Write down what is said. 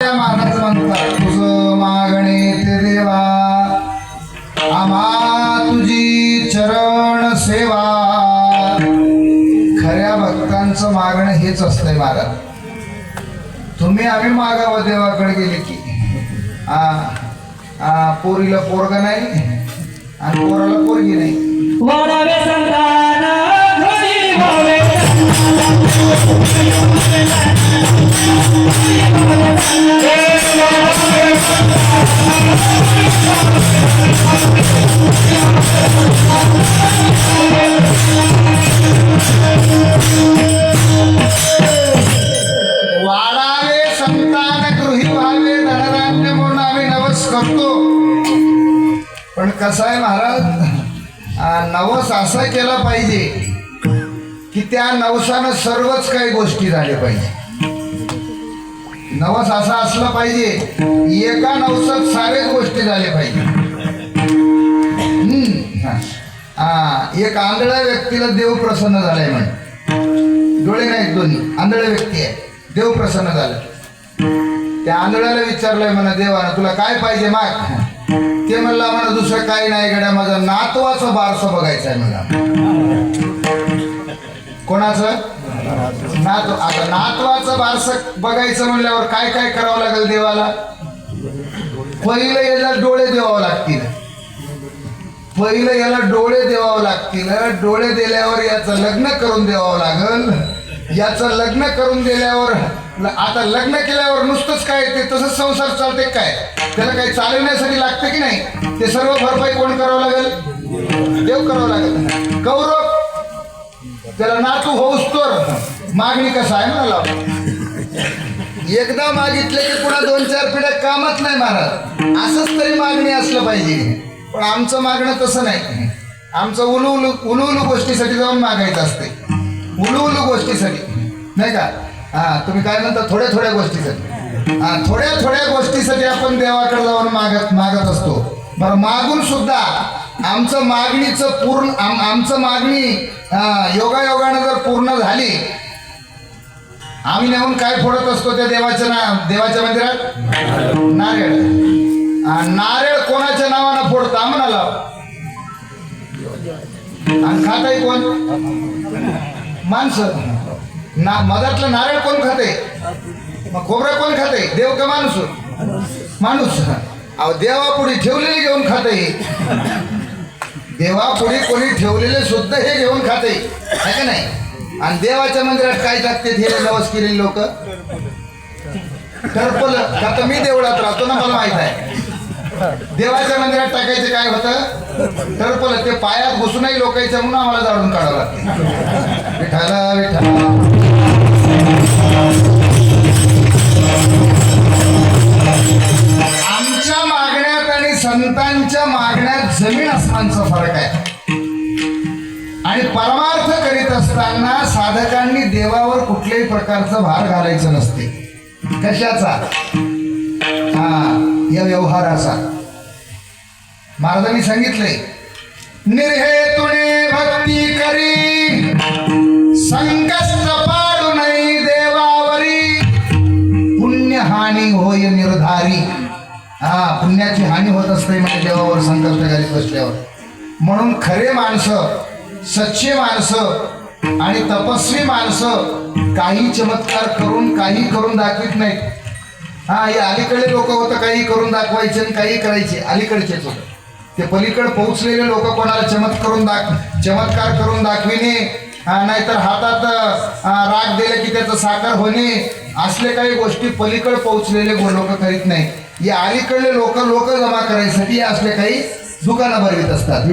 त्या महाराज म्हणतात तुझ मागणे ते देवा आम्हा तुझी चरण सेवा. खऱ्या भक्तांचं मागणं हेच असतंय महाराज. तुम्ही आम्ही मागावं देवाकडे गेले की पोरीला पोरगा नाही आणि पोराला पोरगी नाही. वाढावे संतान घरी व्हावे. वाढावे संतान गृही व्हावे धनधान्य म्हणून आम्ही नवस करतो. पण कसं आहे महाराज, नवस असा केला पाहिजे की त्या नवसानं सर्वच काही गोष्टी झाल्या पाहिजे. नवस असा असला पाहिजे एका नवसात सारेच गोष्टी झाल्या पाहिजे. एक आंधळ्या व्यक्तीला देव प्रसन्न झालाय म्हण. डोळे नाहीत दोन्ही, आंधळ्या व्यक्ती आहे, देव प्रसन्न झालं. त्या आंधळ्याला विचारलंय म्हणा देवानं तुला काय पाहिजे माग. ते म्हणला म्हणा दुसरं काही नाही गड्या, माझं नातवाचं बारसं बघायचं आहे मला. कोणाचं नात. आता नातवाचं बारसं बघायचं म्हणल्यावर काय काय करावं लागेल देवाला. पहिलं याला डोळे द्यावं लागतील. पहिलं याला डोळे द्यावं लागतील. डोळे दिल्यावर याचं लग्न करून द्यावं लागल. याचं लग्न करून दिल्यावर आता लग्न केल्यावर नुसतंच काय ते तसंच संसार चालते काय. त्याला काही चालवण्यासाठी लागते की नाही. ते सर्व भरपाई कोण करावं लागेल. देव करावं लागेल. कौरव त्याला नातू होऊस तर मागणी कसं आहे म्हणाला. एकदा मागितले की पुन्हा 2-4 पिढ्या कामच नाही महाराज. असंच तरी मागणी असलं पाहिजे. पण आमचं मागणं तसं नाही. आमचं उलू गोष्टीसाठी जाऊन मागायचं असते. उलू गोष्टीसाठी नाही का. तुम्ही काय म्हणता थोड्या गोष्टीसाठी. थोड्या गोष्टीसाठी आपण देवाकडे जाऊन मागत असतो. बरं मागून सुद्धा आमचं मागणी योगायोगानं जर पूर्ण झाली आम्ही नेऊन काय फोडत असतो त्या देवाच्या मंदिरात नारळ. नारळ कोणाच्या नावानं फोडता म्हणाला. आणि खाताय कोण. माणसं. मधातलं नारळ कोण खाते. मग खोबरं कोण खाते. देव का माणूस. माणूस. अहो देवापुढे ठेवलेले घेऊन खाते. देवापुढे कोणी ठेवलेले सुद्धा हे घेऊन खाते आहे का नाही. आणि देवाच्या मंदिरात काय टाकते हे नवस केलेले लोक. टरपलं का. मी देवळात राहतो ना मला माहित आहे. देवाच्या मंदिरात टाकायचं काय होतं. टरपलं ते पायात घुसूनही लोकांच्या म्हणून आम्हाला जाळून काढावं लागते. विठाला विठाला. आमच्या मागण्यात आणि संतांच्या मागण्यात जमीन आसमानचा फरक आहे. आणि परमार्थ करीत असताना साधकांनी देवावर कुठल्याही प्रकारचा भार घालायचं नसते. कशाचा. या व्यवहाराचा. महाराजांनी सांगितले निर्हेतुने भक्ती करी संकष्ट पाडू नाही देवावरी पुण्यहानी होय निर्धारी. पुण्याची हानी होत असते म्हणजे देवावर संकष्ट घालीत बसल्यावर. म्हणून खरे माणसं सच्चे माणसं आणि तपस्वी माणसं काही चमत्कार करून काही करून दाखवित नाहीत. हे अलीकडे लोक होतं काही करून दाखवायचे आणि काही करायचे. अलीकडचेच होतं. ते पलीकडे पोहोचलेले लोक कोणाला चमत्कार करून दाखविणे नाहीतर हातात राग दिले की त्याचं साकार होणे असले काही गोष्टी पलीकडे पोहोचलेले लोक करीत नाही. या अलीकडले लोक जमा करायसाठी असले काही दुकानं भरवीत असतात.